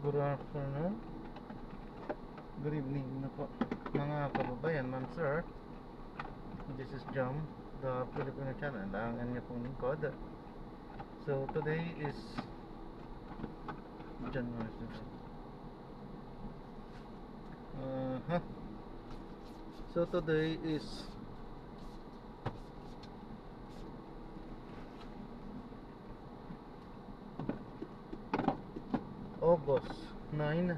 Good afternoon. Good evening na po mga kababayan, ma'am sir. This is Jam, the Filipino channel, ang inyong pong lingkod. So today is January So today is August 9,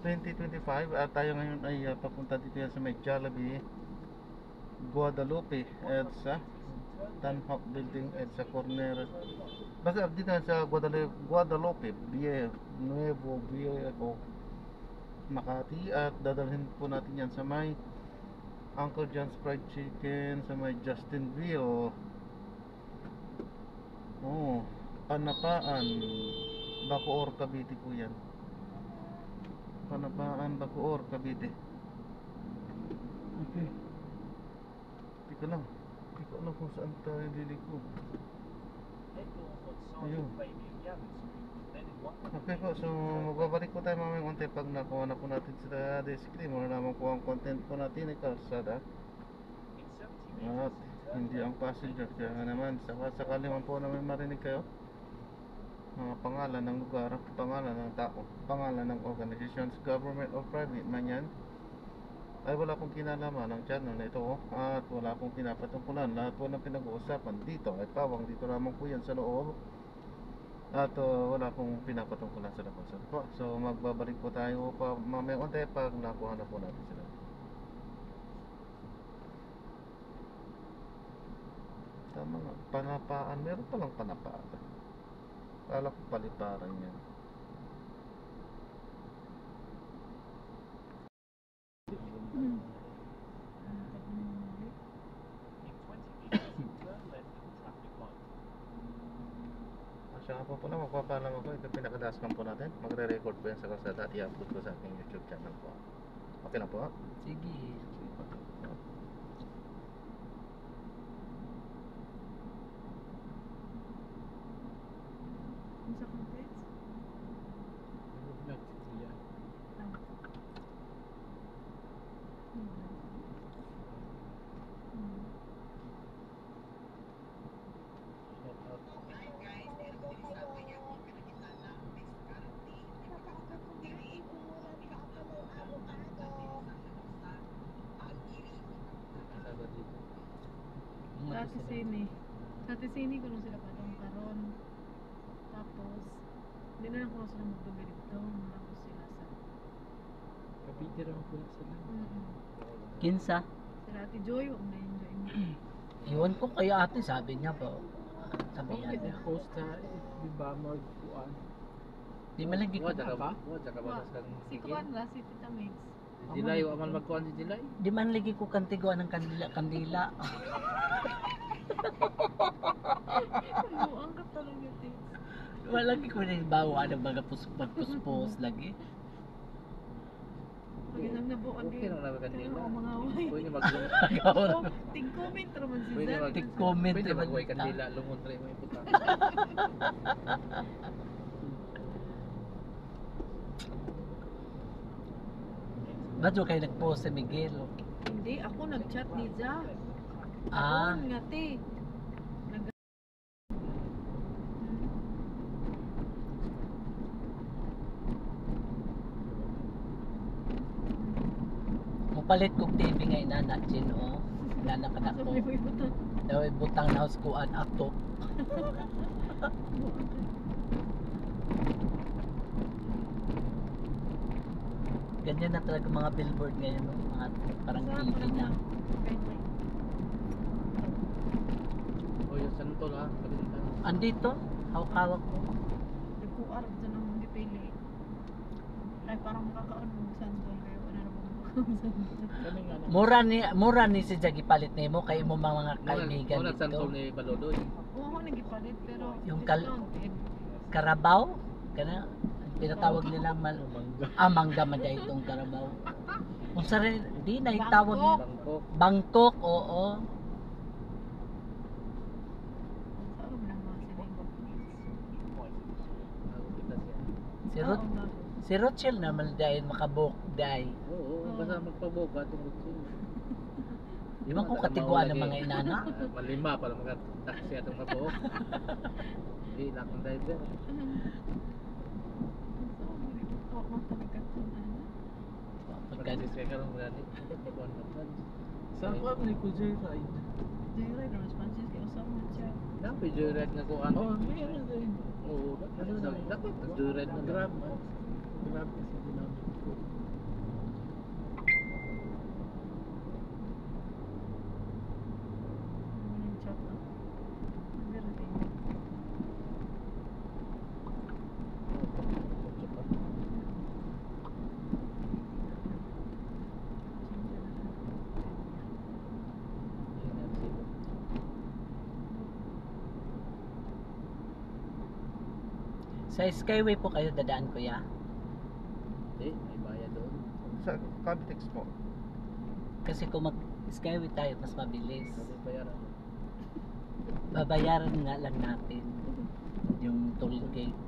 2025 at tayo ngayon ay papunta dito yan sa may Jollibee Guadalupe EDSA Tanhawk Building EDSA corner, basta dito sa Guadalupe Nuevo Viejo, Makati. At dadalhin po natin yan sa may Uncle John's Fried Chicken sa may Justinville, Panapaan, Bacoor, Cavite po yan. Panapaan, Bacoor, Cavite. Okay. Hindi ko alam kung saan tayo liliko. Ayun. Okay po, so magbabalik po tayo mamaya konti pag nakuha na po natin sa screen. Wala naman po ang content po natin ay kalsada at hindi ang passenger. Kaya naman sakali man po namin marinig kayo mga pangalan ng lugar, pangalan ng tao, pangalan ng organizations, government or private man yan, ay wala pong kinalaman ng channel na ito at wala pong pinapatungkulan. Lahat po ng pinag-uusapan dito ay pawang dito lamang po yan sa loob at wala pong pinapatungkulan sa labas. So magbabalik po tayo pa mamaya konti pag nakuha na po natin sila. Tama nga, Panapaan, meron palang Panapaan. Kala ko Paliparan yan. Siya nga po pala, magpapaalam ako. Ito pinakadaskan po natin. Magre-record po yan sa kalsada at i-upload ko sa aking YouTube channel po. Okay lang po? Sige. Sa contents? Dati sini ko nung sila pa doon karon. Tapos hindi na lang ko sila magdumilip doon. Tapos sila sa Cavite raw po sila. Kinsa? Sila Ate Joy, huwag na enjoy mo. Iwan ko kay ate, sabi niya po. Sabi niya. Okay, host na, di ba, magkuhan? Di malagi ko ba? Si Kuan la, si Tita Migs. Dilay, aman magkuhan si Dilay? Di man lagi ko kantiguan ng kandila. Buang ka talaga, Tix. Wala lagi ko na bawa ng mga puspos lagi. Pag isang nabukan Okay lang naman kanila. Mga away. Pwede Tig-comment naman si Pwede Zed. Tig-comment Pwede naman mag-uwi ta. kanila, lungon rin mo iputa. Ba't yung kayo nag-post si Miguel? Hindi, ako nag-chat ni Za. Ah. Ako nga, te. Mupalit kong TV nga inana, Chin, o. Inana ka na ko. Sabi mo ibutan. Daw butang na house kuan ato. Ganyan na talaga mga billboard ngayon, no? Mga parang TV na. O yung santol ha, kalintan. Andito, hawak-hawak ko. Nagkuar dyan ang gipili. Ay parang makakaon ng sandal kayo. Wala na bang sandal. Kami nga na. Mura ni si Jagi palit nimo kay mo mga kaibigan Muna santol dito. ni Balodoy. Oo, ako nagipalit pero Yung discounted. Carabao, kana pinatawag nila mangga man dai itong Carabao. Kung sa di na itawag Bangkok. Bangkok. Bangkok, oo. Saan mo lang mga sila yung Si Ruth, si Rochelle naman dahil makabok dahil. Oo, basta magpaboka tungkol siya. Di ba kung katiguan ng mga inana? Malima pala mag-taxi atong kabuok. Hindi, lahat ng driver. Pagkasis kaya ka lang gani. Pagkakuan ka pa. Saan ko abli ko joyride? Joyride or Francis kay usama siya. Dapat joyride nga ko ano. Oh, meron din. Oo, dapat joyride na Grab. Grab kasi ginamit ko. Morning chat na. Very day. Sa Skyway po kayo dadaan kuya. Hindi, may bayad doon. Sa Cavitex po. Kasi kung mag Skyway tayo mas mabilis. Sabi bayaran. Babayaran nga lang natin yung toll gate.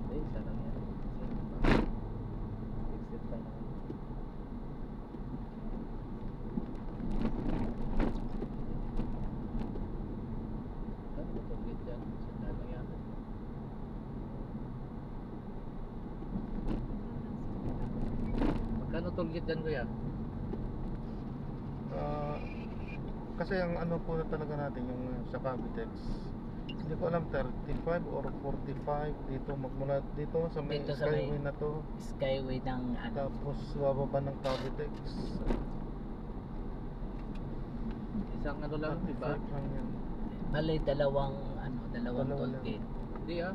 Hindi, isa lang yan. Exit pa naman. Ano, matulgit yan. Sundan lang yan. Magkano tulgit dyan kuya? Ah, kasi ang ano po na talaga natin yung sa Cavitex. Hindi ko alam 35 or 45 dito magmula dito sa may Dito sa may- Skyway na to. Skyway ng ano. Tapos bababa ng Cavitex. Isang ano lang, di ba? 35 lang yan. Bali dalawang Dalawa toll lang. gate. Hindi ah.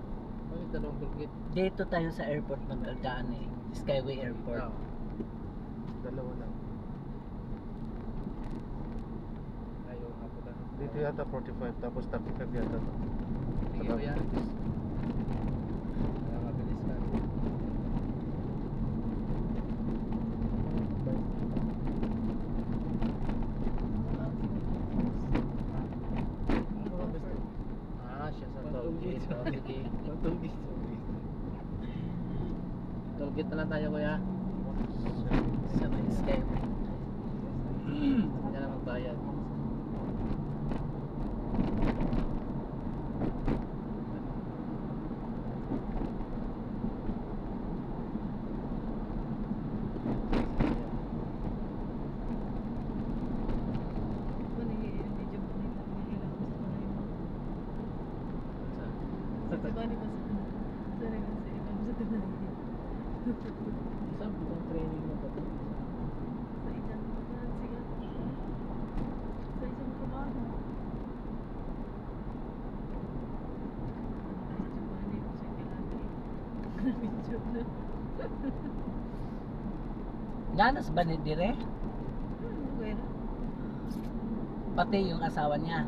Bakit dalawang tulgit? Dito tayo sa airport magdadaan eh. Skyway Airport. Ah, Dalawa lang. ayaw nga po lang. Dito yata 45 tapos 35 yata to. Sige Sa kuya. Cavitex. Kaya mabilis ka. Ah, siya sa tollgate. Oh, sige. Matulgis. Tollgate na lang tayo kuya. Sa may Skyway. Yan ang magbayad. Saan po ang training mo ba? Nanas ba ni dire? Pati yung asawa niya.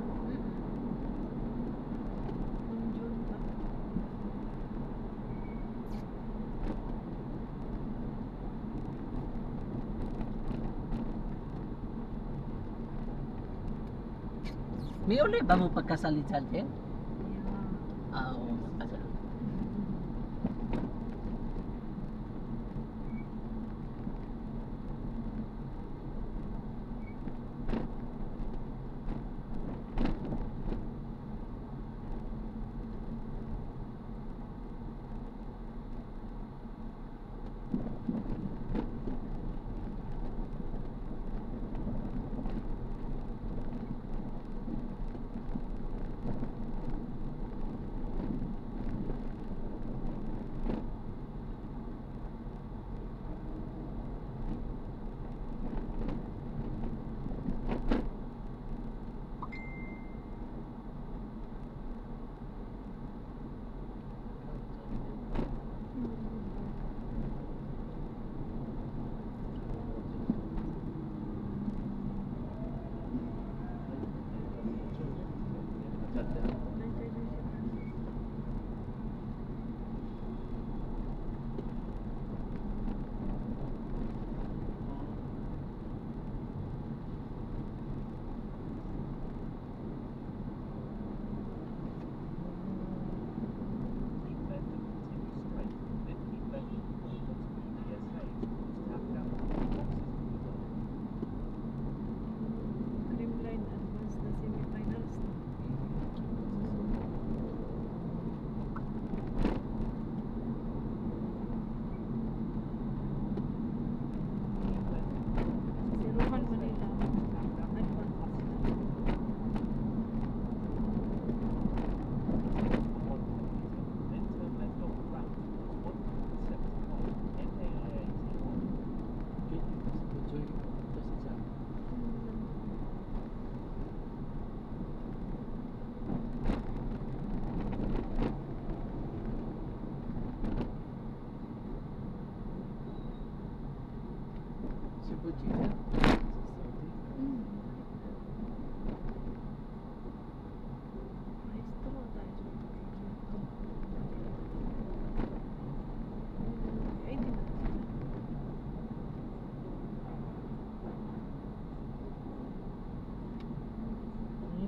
May uli ba mo pagkasalit-salit? Ah, oo. Magkasal.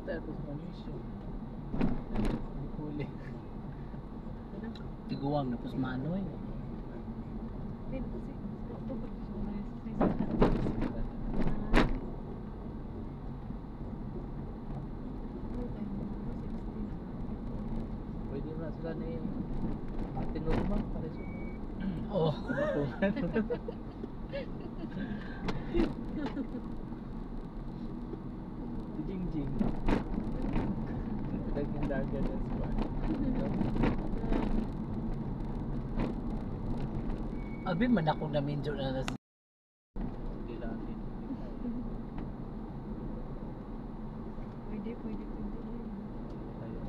tayo tapos manisyo. Hindi huli. Tiguang na pus manoy. Din kasi sa October gusto ko na yung sa Pwede na sila ni Ate Norma. Pares yun. Oh, Si Jingjing. Naging dagat ang squad. abi man ako na minjo na nas. Hindi lang din. Pwede na yun. Tayo.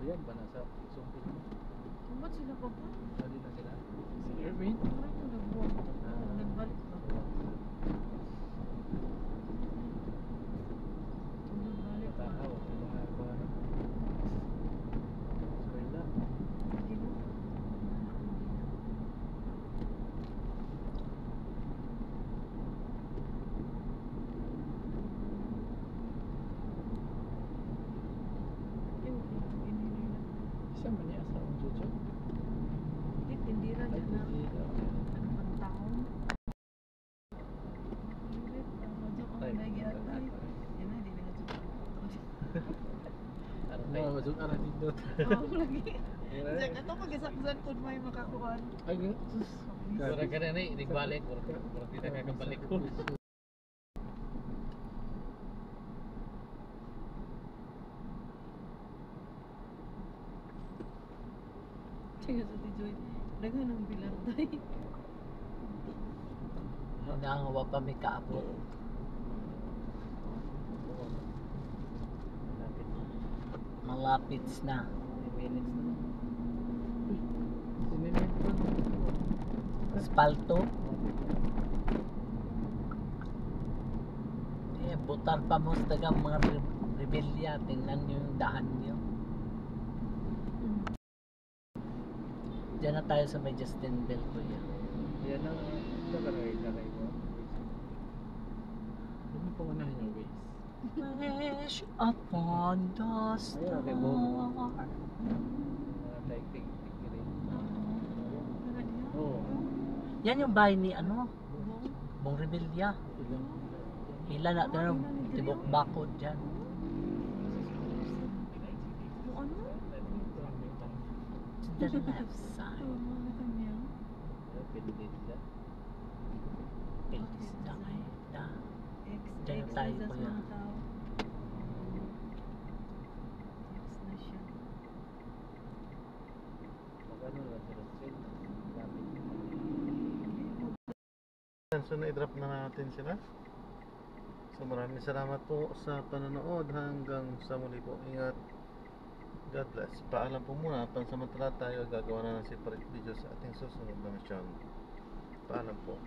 Ayan ba nasa sumpit mo? Ba't sila pa ba? Dali na sila. Si Erwin. Parang yung nagbuwag to. Nagbalik ba? Nagbalik ba? Tanaw, mga eskwela. Hindi na. Isa man niya sa akong Jojo. Hindi, tindira Ay, dyan na. hindi daw. Ang taon. Hindi, medyo kung Ay, may giyata. ay, Yan na, hindi na nga Araw Ano, kayo. masuk arah dindot. Oo, lagi. Diyan, ito mag-isaksan po may makakuhan. Ay, sus. Mura ka na ni, nagbalik. Mura di na kakabalik ko. Tingnan sa Tijoy. Daghan ng pilar tayo. Nangawa pa may kaabot. Malapit na. 10 minutes na. Sinimit ko. Espalto. Eh, butar pa mo sa tagang mga rebelya. Tingnan nyo yung daan nyo. Diyan na tayo sa may Justin Bell ko yan. Yan ang nakaray mo. Unahin yung ways. Wish upon the star. kay Bobo. Mga typing rin. Wala niya? Oo. Yan yung bahay ni ano, Bong Rebilla. Ilang Ilan na tayo tibok bakod dyan. Yung ano? To the left side. Mga kanya. Pwede din sila. It is the da. X, Diyan X tayo, is as kuya. one tao. X na siya. Pag ano lang sila straight. Lapit. Yan, so na-drop na natin sila. So maraming salamat po sa panonood. Hanggang sa muli po. Ingat. God bless. Paalam po muna. Pansamantala tayo gagawa na ng separate video sa ating susunod na mission. Paalam po.